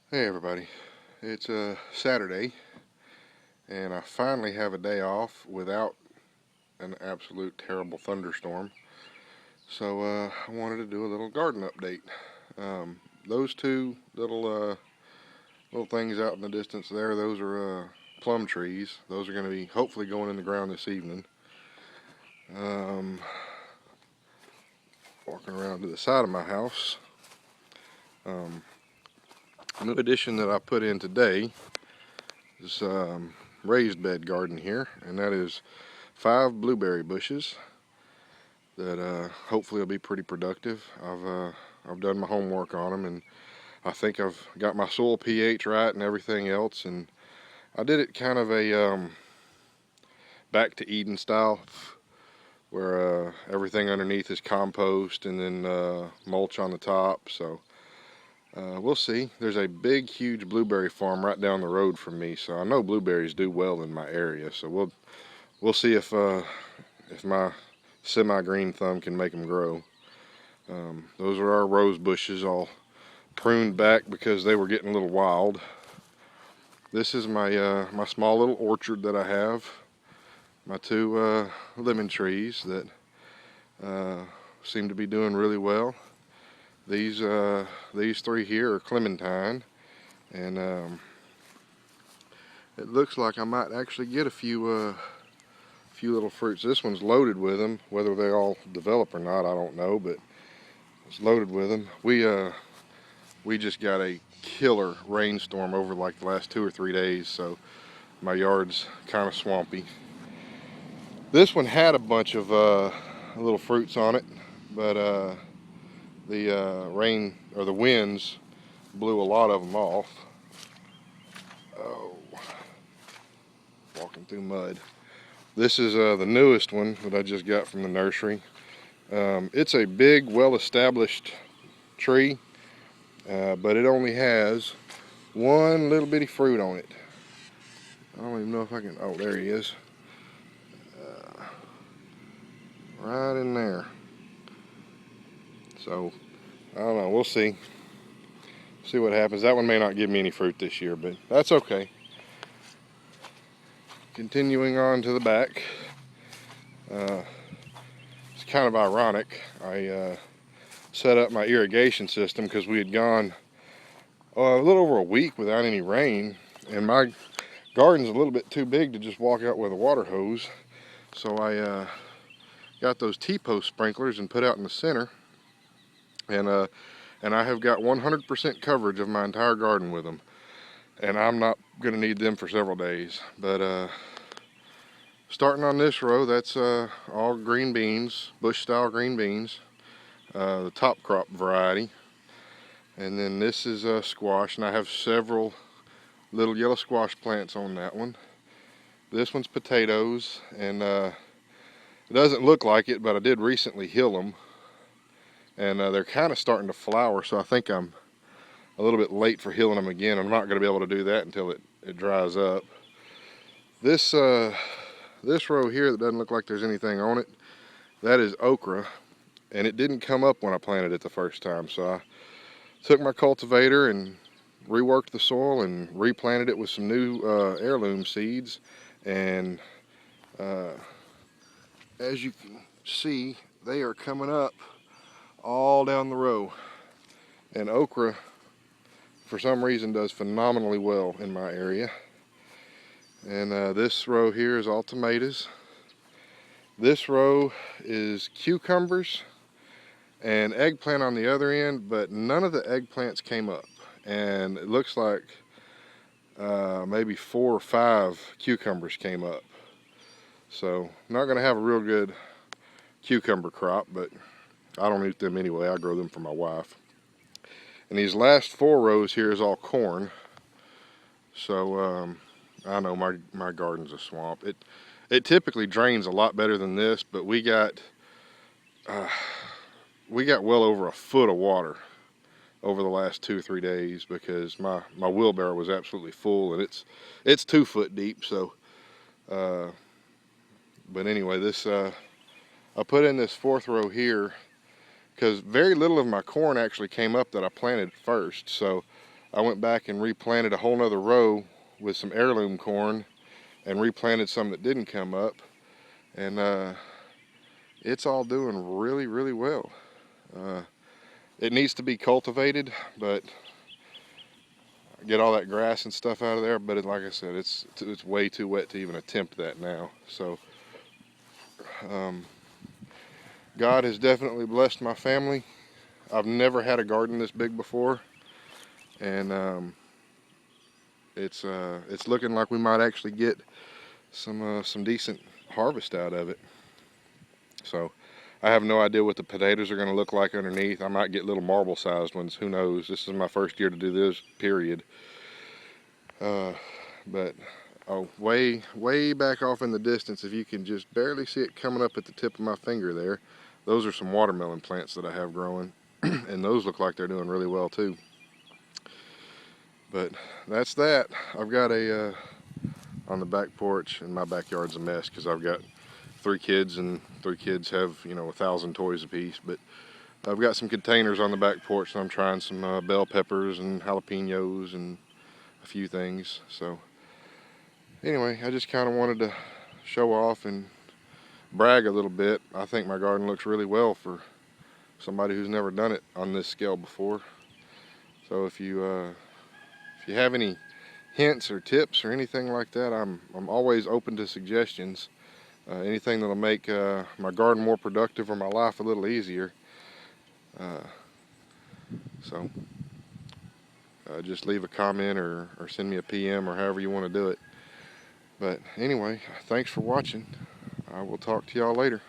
Hey everybody, it's a Saturday and I finally have a day off without an absolute terrible thunderstorm. So I wanted to do a little garden update. Those two little things out in the distance there, those are plum trees. Those are going to be hopefully going in the ground this evening. Um, Walking around to the side of my house. A new addition that I put in today is raised bed garden here, and that is 5 blueberry bushes that hopefully will be pretty productive. I've done my homework on them, and I think I've got my soil pH right and everything else. And I did it kind of a back to Eden style, where everything underneath is compost and then mulch on the top. So we'll see. There's a big, huge blueberry farm right down the road from me, so I know blueberries do well in my area. So we'll see if my semi-green thumb can make them grow. Those are our rose bushes, all pruned back because they were getting a little wild. This is my small little orchard that I have. My 2 lemon trees that seem to be doing really well. These 3 here are clementine, and it looks like I might actually get a few little fruits. This one's loaded with them. Whether they all develop or not, I don't know, but it's loaded with them. We just got a killer rainstorm over like the last 2 or 3 days, so my yard's kind of swampy. This one had a bunch of little fruits on it, but the rain or the winds blew a lot of them off. Oh, walking through mud. This is the newest one that I just got from the nursery. It's a big, well-established tree, but it only has one little bitty fruit on it. I don't even know if I can, oh, there he is. Right in there. So, I don't know, we'll see. See what happens. That one may not give me any fruit this year, but that's okay. Continuing on to the back. It's kind of ironic. I set up my irrigation system because we had gone a little over a week without any rain, and my garden's a little bit too big to just walk out with a water hose. So I got those T-post sprinklers and put out in the center, and I have got 100% coverage of my entire garden with them, and I'm not going to need them for several days. But starting on this row, that's all green beans, bush style green beans, the top crop variety. And then this is squash, and I have several little yellow squash plants on that one. This one's potatoes, and it doesn't look like it, but I did recently hill them, and they're kind of starting to flower, so I think I'm a little bit late for hilling them again. I'm not going to be able to do that until it dries up. This row here that doesn't look like there's anything on it, that is okra, and it didn't come up when I planted it the first time, so I took my cultivator and reworked the soil and replanted it with some new heirloom seeds. And as you can see, they are coming up all down the row. And okra, for some reason, does phenomenally well in my area. And this row here is all tomatoes. This row is cucumbers and eggplant on the other end, but none of the eggplants came up. And it looks like maybe 4 or 5 cucumbers came up. So not going to have a real good cucumber crop, but I don't eat them anyway. I grow them for my wife. And these last 4 rows here is all corn. So I know my garden's a swamp. It typically drains a lot better than this, but we got well over a foot of water over the last 2 or 3 days because my wheelbarrow was absolutely full, and it's 2 foot deep. So but anyway, this I put in this 4th row here because very little of my corn actually came up that I planted first. So I went back and replanted a whole nother row with some heirloom corn and replanted some that didn't come up, and it's all doing really, really well. It needs to be cultivated, but get all that grass and stuff out of there, but like I said, it's way too wet to even attempt that now. So God has definitely blessed my family. I've never had a garden this big before, and it's looking like we might actually get some decent harvest out of it. So I have no idea what the potatoes are going to look like underneath. I might get little marble sized ones, who knows. This is my first year to do this, period. But oh, way back off in the distance, if you can just barely see it coming up at the tip of my finger there, those are some watermelon plants that I have growing, and those look like they're doing really well too. But that's that. I've got a on the back porch, and my backyard's a mess because I've got 3 kids, and 3 kids have 1,000 toys apiece. But I've got some containers on the back porch, and I'm trying some bell peppers and jalapenos and a few things. So anyway, I just kind of wanted to show off and brag a little bit. I think my garden looks really well for somebody who's never done it on this scale before. So if you have any hints or tips or anything like that, I'm always open to suggestions. Anything that'll make my garden more productive or my life a little easier. So just leave a comment or send me a PM or however you want to do it. But anyway, thanks for watching. I will talk to y'all later.